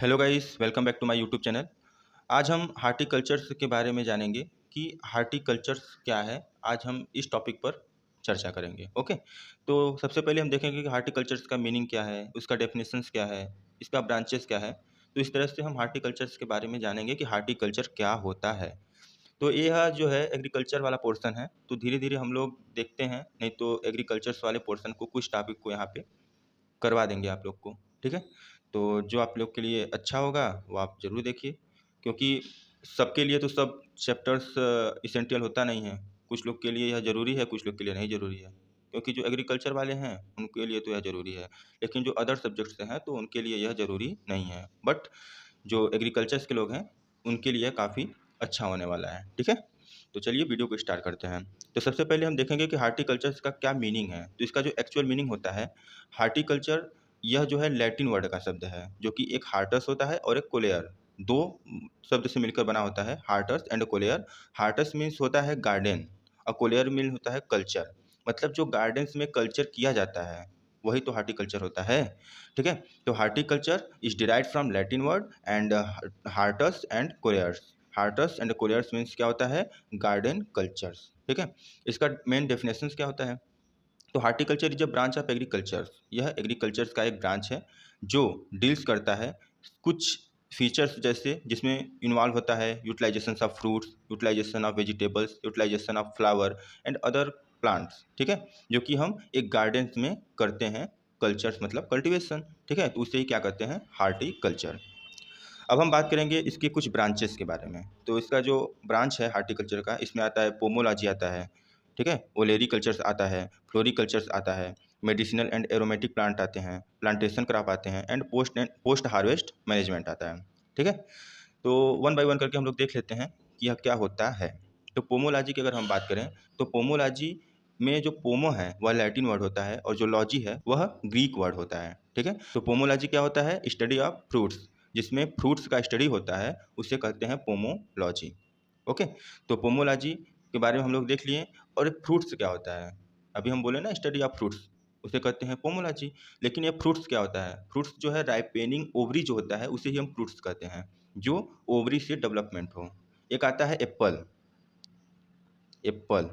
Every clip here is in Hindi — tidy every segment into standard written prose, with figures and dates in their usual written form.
Hello guys, welcome back to my YouTube channel. आज हम हार्टिकल्चर्स के बारे में जानेंगे कि हार्टिकल्चर्स क्या है। आज हम इस टॉपिक पर चर्चा करेंगे। ओके, तो सबसे पहले हम देखेंगे कि हार्टिकल्चर्स का मीनिंग क्या है, उसका डेफिनेशंस क्या है, इसका ब्रांचेस क्या है। तो इस तरह से हम हार्टिकल्चर्स के बारे में जानेंगे कि हार्टिकल्चर क्या होता है। तो यह जो है एग्रीकल्चर वाला पोर्शन है। तो धीरे धीरे हम लोग देखते हैं, नहीं तो एग्रीकल्चर्स वाले पोर्शन को कुछ टॉपिक को यहाँ पे करवा देंगे आप लोग को। ठीक है, तो जो आप लोग के लिए अच्छा होगा वो आप ज़रूर देखिए, क्योंकि सबके लिए तो सब चैप्टर्स इसेंशियल होता नहीं है। कुछ लोग के लिए यह ज़रूरी है, कुछ लोग के लिए नहीं ज़रूरी है। क्योंकि जो एग्रीकल्चर वाले हैं उनके लिए तो यह ज़रूरी है, लेकिन जो अदर सब्जेक्ट्स हैं तो उनके लिए यह ज़रूरी नहीं है। बट जो एग्रीकल्चर्स के लोग हैं उनके लिए काफ़ी अच्छा होने वाला है। ठीक है, तो चलिए वीडियो को स्टार्ट करते हैं। तो सबसे पहले हम देखेंगे कि हार्टिकल्चर्स का क्या मीनिंग है। तो इसका जो एक्चुअल मीनिंग होता है, हार्टिकल्चर यह जो है लैटिन वर्ड का शब्द है, जो कि एक हार्टस होता है और एक कोलेयर, दो शब्द से मिलकर बना होता है, हार्टस एंड कोलेयर। हार्टस मीन्स होता है गार्डन और कोलेयर मीन होता है कल्चर। मतलब जो गार्डन्स में कल्चर किया जाता है वही तो हार्टिकल्चर होता है। ठीक है, तो horticulture is derived from Latin word and hortus and colere. Hortus and colere means क्या होता है, गार्डन कल्चर्स। ठीक है, इसका मेन डेफिनेशन क्या होता है। तो horticulture is a branch of agriculture. यह एग्रीकल्चर का एक ब्रांच है जो डील्स करता है कुछ फीचर्स जैसे, जिसमें इन्वॉल्व होता है utilisation of fruits, utilisation of vegetables, utilisation of flower and other plants. ठीक है, जो कि हम एक गार्डन में करते हैं। कल्चर्स मतलब कल्टीवेशन। ठीक है, तो उससे ही क्या करते हैं, हार्टिकल्चर। अब हम बात करेंगे इसके कुछ ब्रांचेस के बारे में। तो इसका जो ब्रांच है हार्टिकल्चर का, इसमें आता है पोमोलॉजी आता है। ठीक है, ओलेरी कल्चर्स आता है, फ्लोरिकल्चर्स आता है, मेडिसिनल एंड एरोमेटिक प्लांट आते हैं, प्लांटेशन क्रॉप आते हैं एंड पोस्ट हार्वेस्ट मैनेजमेंट आता है। ठीक है, तो वन बाय वन करके हम लोग देख लेते हैं कि यह क्या होता है। तो पोमोलॉजी की अगर हम बात करें तो पोमोलॉजी में जो पोमो है वह लैटिन वर्ड होता है और जो लॉजी है वह ग्रीक वर्ड होता है। ठीक है, तो पोमोलॉजी क्या होता है, स्टडी ऑफ फ्रूट्स, जिसमें फ्रूट्स का स्टडी होता है उसे कहते हैं पोमोलॉजी। ओके, तो पोमोलॉजी के बारे में हम लोग देख लिए। और फ्रूट्स क्या होता है, अभी हम बोले ना स्टडी ऑफ फ्रूट्स, उसे कहते हैं पोमोलॉजी। लेकिन ये फ्रूट्स क्या होता है, फ्रूट्स जो है राइपेनिंग ओवरी जो होता है उसे ही हम फ्रूट्स कहते हैं, जो ओवरी से डेवलपमेंट हो। एक आता है एप्पल, एप्पल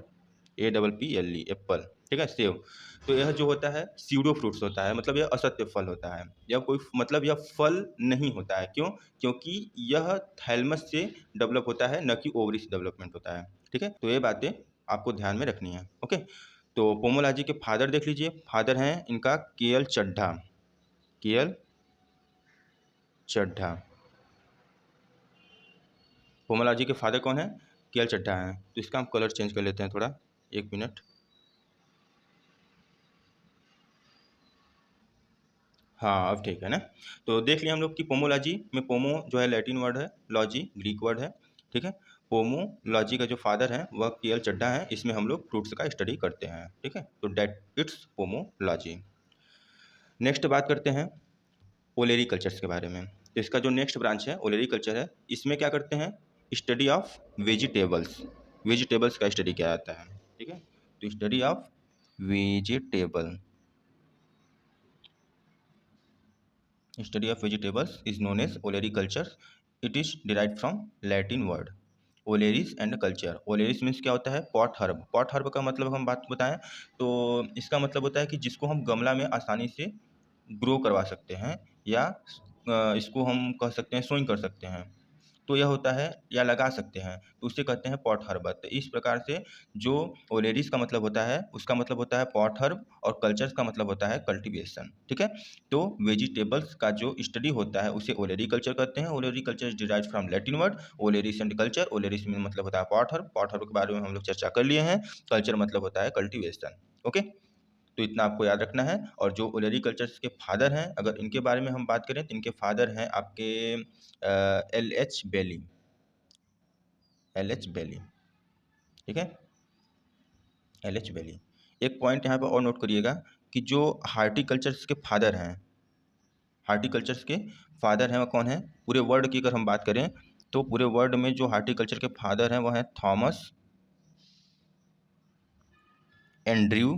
APPLE एप्पल। ठीक है, सेव। तो यह जो होता है सीडो फ्रूट्स होता है, मतलब यह असत्य फल होता है। यह कोई मतलब यह फल नहीं होता है। क्यों? क्योंकि यह थैलमस से डेवलप होता है, न कि ओवरी से डेवलपमेंट होता है। ठीक है, तो ये बातें आपको ध्यान में रखनी है। ओके, तो पोमोलॉजी के फादर देख लीजिए। फादर हैं इनका KL Chadha, KL Chadha. Pomology के फादर कौन है, KL चड्ढा हैं। तो इसका हम कलर चेंज कर लेते हैं थोड़ा, एक मिनट। हाँ, अब ठीक है ना। तो देख लिया हम लोग कि पोमोलॉजी में पोमो जो है लैटिन वर्ड है, लॉजी ग्रीक वर्ड है। ठीक है, पोमोलॉजी का जो फादर है वह KL चड्ढा है। इसमें हम लोग फ्रूट्स का स्टडी करते हैं। ठीक है, तो डेट इट्स पोमोलॉजी। नेक्स्ट बात करते हैं ओलेरी कल्चर्स के बारे में। तो इसका जो नेक्स्ट ब्रांच है ओलेरी कल्चर है, इसमें क्या करते हैं, स्टडी ऑफ वेजिटेबल्स। वेजिटेबल्स का स्टडी किया जाता है। ठीक है, तो study of vegetable, study of vegetables is known as olerculture. It is derived from Latin word oleris and culture. Oleris means क्या होता है, पॉट हर्ब। पॉट हर्ब का मतलब हम बात बताएं तो इसका मतलब होता है कि जिसको हम गमला में आसानी से ग्रो करवा सकते हैं, या इसको हम कह सकते हैं सोइंग कर सकते हैं। तो यह होता है, या लगा सकते हैं, तो उसे कहते हैं पॉट हर्ब। तो इस प्रकार से जो ओलेरिस का मतलब होता है उसका मतलब होता है पॉट हर्ब, और कल्चर्स का मतलब होता है कल्टीवेशन। ठीक है, तो वेजिटेबल्स का जो स्टडी होता है उसे ओलेरी कल्चर कहते हैं। Olericulture is derived from Latin word oleris and culture. ओलेरिस में मतलब होता है पॉट हर्ब, पॉट हर्ब के बारे में हम लोग चर्चा कर लिए हैं। कल्चर मतलब होता है कल्टीवेशन। ओके, तो इतना आपको याद रखना है। और जो ओलेरी कल्चर्स के फादर हैं, अगर इनके बारे में हम बात करें तो इनके फादर हैं आपके LH बेली, LH बेली। ठीक है, LH बेली। एक पॉइंट यहाँ पर और नोट करिएगा कि जो हार्टिकल्चर्स के फादर हैं, हार्टिकल्चर्स के फादर हैं वो कौन है, पूरे वर्ल्ड की अगर हम बात करें तो पूरे वर्ल्ड में जो हार्टिकल्चर के फादर हैं वो हैं थॉमस एंड्रयू,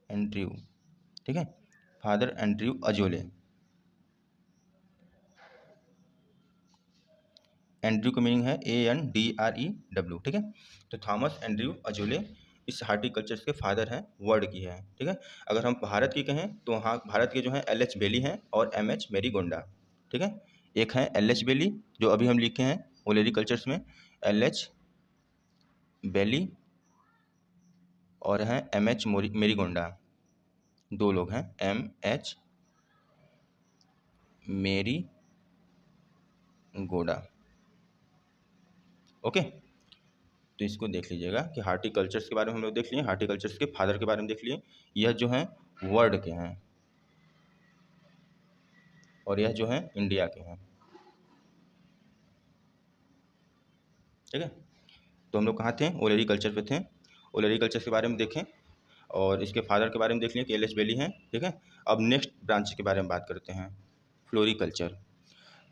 एंड्रयू। ठीक है, फादर एंड्रयू अजोले। एंड्रयू का मीनिंग है ANDREW, ठीक है। तो थॉमस एंड्रयू अजोले इस हार्टिकल्चर के फादर हैं, वर्ड की है, ठीक है। अगर हम भारत की कहें तो वहाँ भारत के जो हैं LH बेली हैं और MH मेरीगोंडा, ठीक है। एक है LH बेली जो अभी हम लिखे हैं ओलेरीकल्चर्स में, LH बेली, और हैं MH मेरीगोंडा। दो लोग हैं MH मेरीगोंडा, ओके। तो इसको देख लीजिएगा कि हार्टिकल्चर्स के बारे में हम लोग देख लिए, हार्टिकल्चर्स के फादर के बारे में देख लिए। यह जो हैं वर्ल्ड के हैं और यह जो हैं इंडिया के हैं, ठीक है। तो हम लोग कहाँ थे, ओलेरीकल्चर पे थे। ओलेरीकल्चर के बारे में देखें और इसके फादर के बारे में देख लिए कि LH बेली हैं, ठीक है। अब नेक्स्ट ब्रांच के बारे में बात करते हैं, फ्लोरीकल्चर।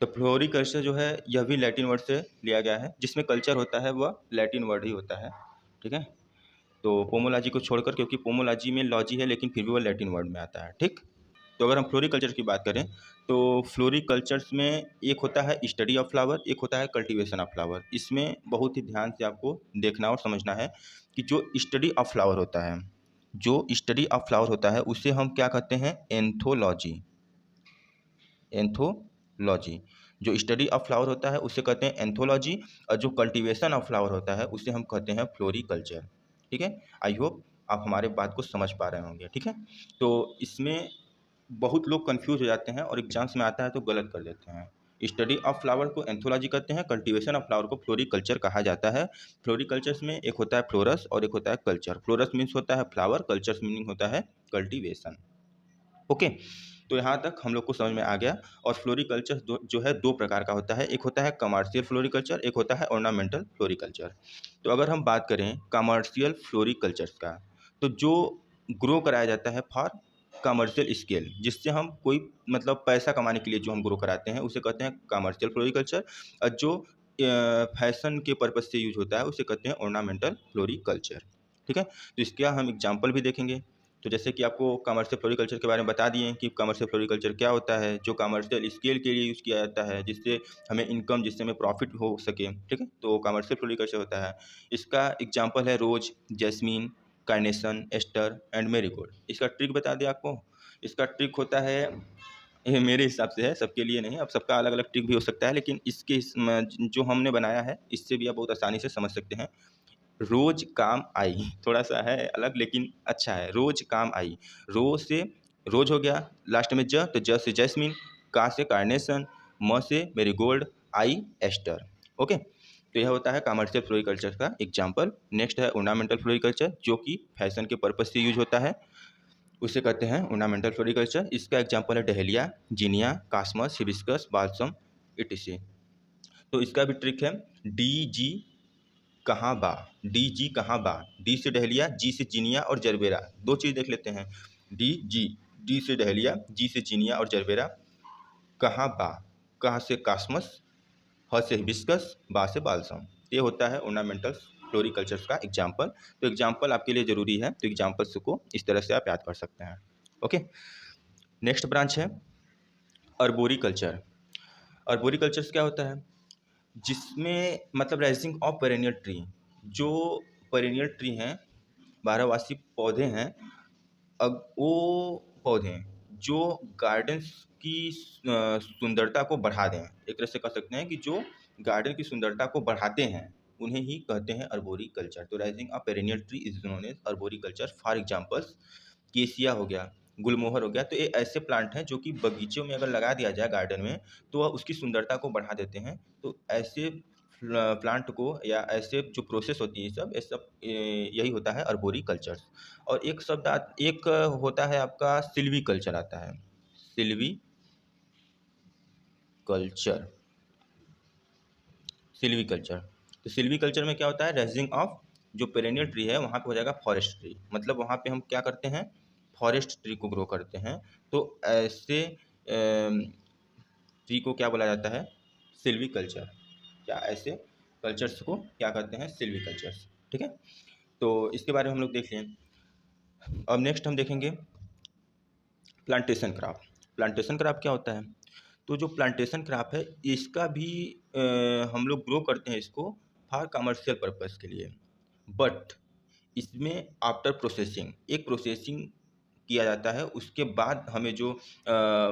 तो फ्लोरीकल्चर जो है यह भी लैटिन वर्ड से लिया गया है, जिसमें कल्चर होता है वह लैटिन वर्ड ही होता है, ठीक है। तो पोमोलॉजी को छोड़कर, क्योंकि पोमोलॉजी में लॉजी है लेकिन फिर भी वो लैटिन वर्ड में आता है, ठीक। तो अगर हम फ्लोरीकल्चर की बात करें तो फ्लोरीकल्चर्स में एक होता है स्टडी ऑफ फ्लावर, एक होता है कल्टीवेशन ऑफ फ्लावर। इसमें बहुत ही ध्यान से आपको देखना और समझना है कि जो स्टडी ऑफ फ्लावर होता है, जो स्टडी ऑफ फ्लावर होता है उसे हम क्या कहते हैं, एंथोलॉजी। एंथोलॉजी, जो स्टडी ऑफ फ्लावर होता है उसे कहते हैं एंथोलॉजी, और जो कल्टीवेशन ऑफ फ्लावर होता है उसे हम कहते हैं फ्लोरीकल्चर, ठीक है। आई होप आप हमारे बात को समझ पा रहे होंगे, ठीक है। तो इसमें बहुत लोग कंफ्यूज हो जाते हैं और एग्जाम्स में आता है तो गलत कर देते हैं। स्टडी ऑफ फ्लावर को एंथोलॉजी कहते हैं, कल्टीवेशन ऑफ फ्लावर को फ्लोरीकल्चर कहा जाता है। फ्लोरीकल्चर्स में एक होता है फ्लोरस और एक होता है कल्चर। फ्लोरस मीन्स होता है फ्लावर, कल्चर्स मीनिंग होता है कल्टीवेशन, ओके। तो यहाँ तक हम लोग को समझ में आ गया। और फ्लोरीकल्चर जो है दो प्रकार का होता है, एक होता है कमर्शियल फ्लोरीकल्चर, एक होता है ऑर्नामेंटल फ्लोरीकल्चर। तो अगर हम बात करें कमर्शियल फ्लोरीकल्चर का, तो जो ग्रो कराया जाता है फॉर कमर्शियल स्केल, जिससे हम कोई मतलब पैसा कमाने के लिए जो हम ग्रो कराते हैं उसे कहते हैं कमर्शियल फ्लोरीकल्चर। और जो फैशन के पर्पज से यूज होता है उसे कहते हैं ऑर्नामेंटल फ्लोरीकल्चर, ठीक है। तो इसका हम एग्जाम्पल भी देखेंगे। तो जैसे कि आपको कमर्शियल फ्लोरीकल्चर के बारे में बता दिए कि कमर्शियल फ्लोरीकल्चर क्या होता है, जो कमर्शियल स्केल के लिए यूज़ किया जाता है, जिससे हमें इनकम, जिससे हमें प्रॉफिट हो सके, ठीक है। तो कमर्शियल फ्लोरीकल्चर होता है। इसका एग्जांपल है rose, jasmine, carnation, aster and marigold. इसका ट्रिक बता दें आपको। इसका ट्रिक होता है, ये मेरे हिसाब से है, सबके लिए नहीं, अब सबका अलग अलग ट्रिक भी हो सकता है, लेकिन जो हमने बनाया है इससे भी आप बहुत आसानी से समझ सकते हैं। रोज काम आई, थोड़ा सा है अलग लेकिन अच्छा है। रोज काम आई, रो से रोज हो गया, लास्ट में ज, तो ज से जैस्मिन, का से कार्नेशन, म से मेरीगोल्ड, आई एस्टर, ओके। तो यह होता है कमर्शियल फ्लोरीकल्चर का एग्जाम्पल। नेक्स्ट है ऑर्नामेंटल फ्लोरीकल्चर, जो कि फैशन के पर्पज से यूज होता है, उसे कहते हैं ऑर्नामेंटल फ्लोरीकल्चर। इसका एग्जाम्पल है डहेलिया, जीनिया, कास्मस, हिबिस्कस, बाल्सम, इटिसी। तो इसका भी ट्रिक है, डी जी कहाँ बा, डी जी कहाँ बा, डी से डहेलिया, जी से जीनिया और जरबेरा। दो चीज़ देख लेते हैं, डी जी, डी से डहेलिया, जी से जीनिया और जरबेरा, कहाँ बा, कहाँ से कास्मस, ह से हिबिस्कस, बा से बाल्सम। ये होता है ऑर्नामेंटल फ्लोरीकल्चर का एग्जाम्पल। तो एग्जाम्पल आपके लिए ज़रूरी है, तो एग्जाम्पल्स को इस तरह से आप याद कर सकते हैं, ओके। नेक्स्ट ब्रांच है अर्बोरिकल्चर। अर्बोरिकल्चर क्या होता है, जिसमें मतलब राइजिंग ऑफ पेरेनियल ट्री, जो पेरेनियल ट्री हैं, बारहवासी पौधे हैं, अब वो पौधे जो गार्डन्स की सुंदरता को बढ़ा दें, एक तरह से कह सकते हैं कि जो गार्डन की सुंदरता को बढ़ाते हैं उन्हें ही कहते हैं अर्बोरिकल्चर। तो rising a perennial tree is known as arboriculture. For examples, cassia हो गया, गुलमोहर हो गया। तो ये ऐसे प्लांट हैं जो कि बगीचों में अगर लगा दिया जाए गार्डन में तो वह उसकी सुंदरता को बढ़ा देते हैं। तो ऐसे प्लांट को या ऐसे जो प्रोसेस होती है ये सब यही होता है अर्बोरिकल्चर। और एक होता है आपका सिल्वी कल्चर आता है, सिल्वी कल्चर, सिल्वी कल्चर। तो सिल्वी कल्चर में क्या होता है, रेजिंग ऑफ जो पेरेनियल ट्री है वहाँ पे हो जाएगा फॉरेस्ट ट्री, मतलब वहाँ पे हम क्या करते हैं, फॉरेस्ट ट्री को ग्रो करते हैं। तो ऐसे ट्री को क्या बोला जाता है, सिल्वी कल्चर। क्या ऐसे कल्चर्स को क्या कहते हैं, सिल्वी कल्चर्स, ठीक है। तो इसके बारे में हम लोग देख लें। अब नेक्स्ट हम देखेंगे प्लांटेशन क्रॉप। प्लांटेशन क्रॉप क्या होता है? तो जो प्लांटेशन क्रॉप है इसका भी हम लोग ग्रो करते हैं इसको फॉर कमर्शियल पर्पस के लिए, बट इसमें आफ्टर प्रोसेसिंग एक प्रोसेसिंग किया जाता है, उसके बाद हमें जो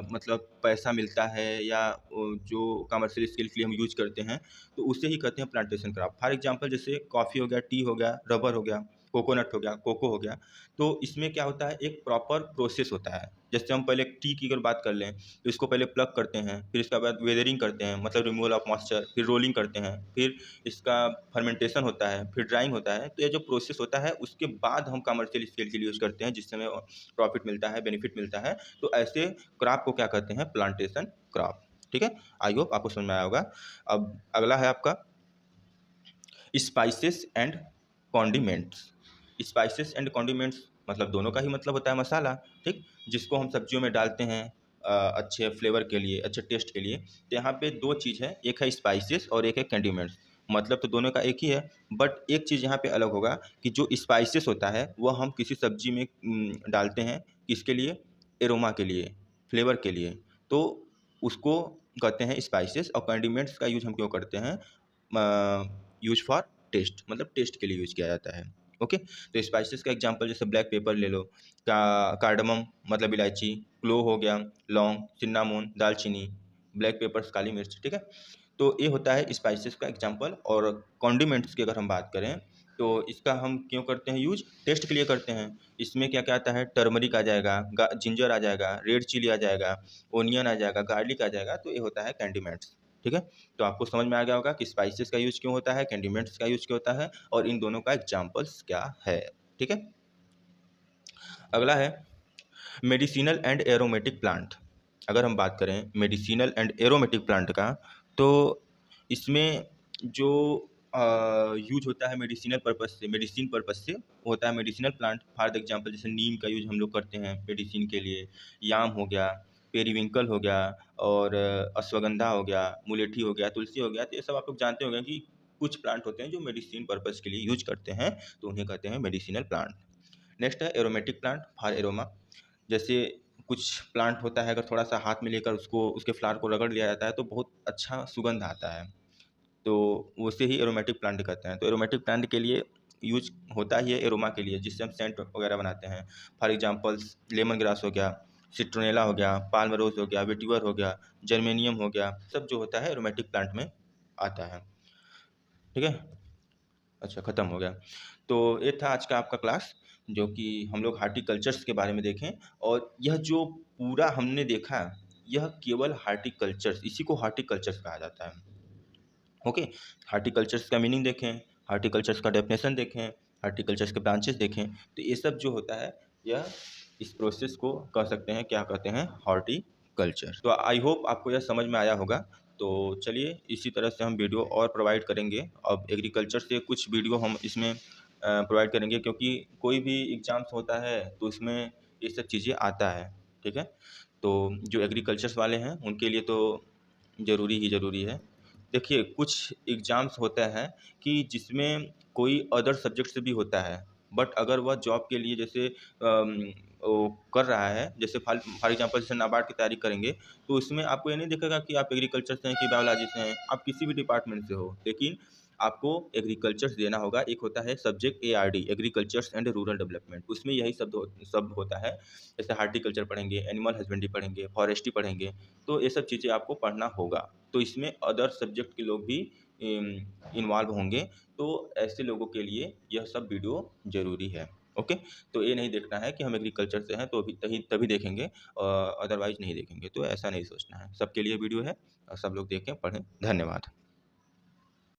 मतलब पैसा मिलता है या जो कमर्शियल स्केल के लिए हम यूज करते हैं, तो उसे ही कहते हैं प्लांटेशन क्रॉप। फॉर एग्जांपल जैसे कॉफ़ी हो गया, टी हो गया, रबर हो गया, कोकोनट हो गया, कोको हो गया। तो इसमें क्या होता है, एक प्रॉपर प्रोसेस होता है। जैसे हम पहले टी की अगर बात कर लें तो इसको पहले प्लग करते हैं, फिर इसके बाद वेदरिंग करते हैं मतलब रिमूवल ऑफ मॉइस्चर, फिर रोलिंग करते हैं, फिर इसका फर्मेंटेशन होता है, फिर ड्राइंग होता है। तो ये जो प्रोसेस होता है उसके बाद हम कमर्शियल स्केल के लिए यूज़ करते हैं, जिससे हमें प्रॉफिट मिलता है, बेनिफिट मिलता है। तो ऐसे क्रॉप को क्या कहते हैं? Plantation crop. ठीक है, आई होप आपको समझ में आया होगा। अब अगला है आपका spices and condiments. Spices and condiments मतलब दोनों का ही मतलब होता है मसाला, ठीक, जिसको हम सब्जियों में डालते हैं अच्छे फ्लेवर के लिए, अच्छे टेस्ट के लिए। तो यहाँ पे दो चीज़ है, एक है स्पाइसेस और एक है कंडिमेंट्स। मतलब तो दोनों का एक ही है, बट एक चीज़ यहाँ पे अलग होगा कि जो स्पाइसेस होता है वह हम किसी सब्जी में डालते हैं, किसके लिए? एरोमा के लिए, फ्लेवर के लिए। तो उसको कहते हैं स्पाइसेस। और कंडिमेंट्स का यूज हम क्यों करते हैं? यूज फॉर टेस्ट, मतलब टेस्ट के लिए यूज किया जाता है। ओके, तो स्पाइसेस का एग्जांपल जैसे ब्लैक पेपर ले लो, कार्डमम मतलब इलायची, क्लोव हो गया, लौंग, सिन्नामोन, दालचीनी, ब्लैक पेपर्स काली मिर्च। ठीक है, तो ये होता है स्पाइसेस का एग्जांपल। और कॉन्डिमेंट्स की अगर हम बात करें तो इसका हम क्यों करते हैं यूज? टेस्ट के लिए करते हैं। इसमें क्या क्या आता है? टर्मरिक आ जाएगा, जिंजर आ जाएगा, रेड चिली आ जाएगा, ओनियन आ जाएगा, गार्लिक आ जाएगा। तो ये होता है कैंडिमेंट्स। ठीक है, तो आपको समझ में आ गया होगा कि स्पाइसेस का यूज क्यों होता है, कैंडिमेंट्स का यूज क्यों होता है, और इन दोनों का एग्जाम्पल्स क्या है। ठीक है, अगला है मेडिसिनल एंड एरोमेटिक प्लांट। अगर हम बात करें मेडिसिनल एंड एरोमेटिक प्लांट का, तो इसमें जो यूज होता है मेडिसिनल पर्पस से, मेडिसिन पर्पस से होता है मेडिसिनल प्लांट। फॉर एग्जांपल जैसे नीम का यूज हम लोग करते हैं मेडिसिन के लिए, याम हो गया, पेरीविंकल हो गया, और अश्वगंधा हो गया, मुलेठी हो गया, तुलसी हो गया। तो ये सब आप लोग जानते होंगे कि कुछ प्लांट होते हैं जो मेडिसिन पर्पस के लिए यूज करते हैं, तो उन्हें कहते हैं मेडिसिनल प्लांट। नेक्स्ट है एरोमेटिक प्लांट, फॉर एरोमा। जैसे कुछ प्लांट होता है, अगर थोड़ा सा हाथ में लेकर उसको, उसके फ्लावर को रगड़ लिया जाता है तो बहुत अच्छा सुगंध आता है, तो उसे ही एरोमेटिक प्लांट कहते हैं। तो एरोमेटिक प्लांट के लिए यूज होता ही है एरोमा के लिए, जिससे हम सेंट वगैरह बनाते हैं। फॉर एग्जांपल्स लेमन ग्रास हो गया, सिट्रोनेला हो गया, पाल्म रोज हो गया, वेटिवर हो गया, जर्मेनियम हो गया, सब जो होता है एरोमेटिक प्लांट में आता है। ठीक है, अच्छा ख़त्म हो गया। तो ये था आज का आपका क्लास, जो कि हम लोग हार्टिकल्चर्स के बारे में देखें। और यह जो पूरा हमने देखा, यह केवल हार्टिकल्चर्स, इसी को हार्टिकल्चर्स कहा जाता है। ओके, हार्टिकल्चर्स का मीनिंग देखें, हार्टिकल्चर्स का डेफिनेशन देखें, हार्टिकल्चर्स के ब्रांचेस देखें। तो ये सब जो होता है, यह इस प्रोसेस को कह सकते हैं, क्या कहते हैं? हॉर्टिकल्चर। तो आई होप आपको यह समझ में आया होगा। तो चलिए इसी तरह से हम वीडियो और प्रोवाइड करेंगे। अब एग्रीकल्चर से कुछ वीडियो हम इसमें प्रोवाइड करेंगे, क्योंकि कोई भी एग्ज़ाम्स होता है तो इसमें ये सब चीज़ें आता है। ठीक है, तो जो एग्रीकल्चर्स वाले हैं उनके लिए तो ज़रूरी ही ज़रूरी है। देखिए कुछ एग्ज़ाम्स होता है कि जिसमें कोई अदर सब्जेक्ट से भी होता है, बट अगर वह जॉब के लिए जैसे वो कर रहा है, जैसे फॉर एग्जांपल जैसे नाबार्ड की तैयारी करेंगे, तो उसमें आपको ये नहीं दिखेगा कि आप एग्रीकल्चर से हैं कि बायोलॉजी से हैं, आप किसी भी डिपार्टमेंट से हो, लेकिन आपको एग्रीकल्चर्स देना होगा। एक होता है subject ARD, agricultures and rural development, उसमें यही शब्द होता है। जैसे हार्टिकल्चर पढ़ेंगे, एनिमल हस्बेंड्री पढ़ेंगे, फॉरेस्ट्री पढ़ेंगे, तो ये सब चीज़ें आपको पढ़ना होगा। तो इसमें अदर सब्जेक्ट के लोग भी इन्वॉल्व होंगे, तो ऐसे लोगों के लिए यह सब वीडियो ज़रूरी है। ओके, तो ये नहीं देखना है कि हम एग्रीकल्चर से हैं तो अभी तभी देखेंगे, अदरवाइज नहीं देखेंगे। तो ऐसा नहीं सोचना है, सबके लिए वीडियो है और सब लोग देखें, पढ़ें। धन्यवाद।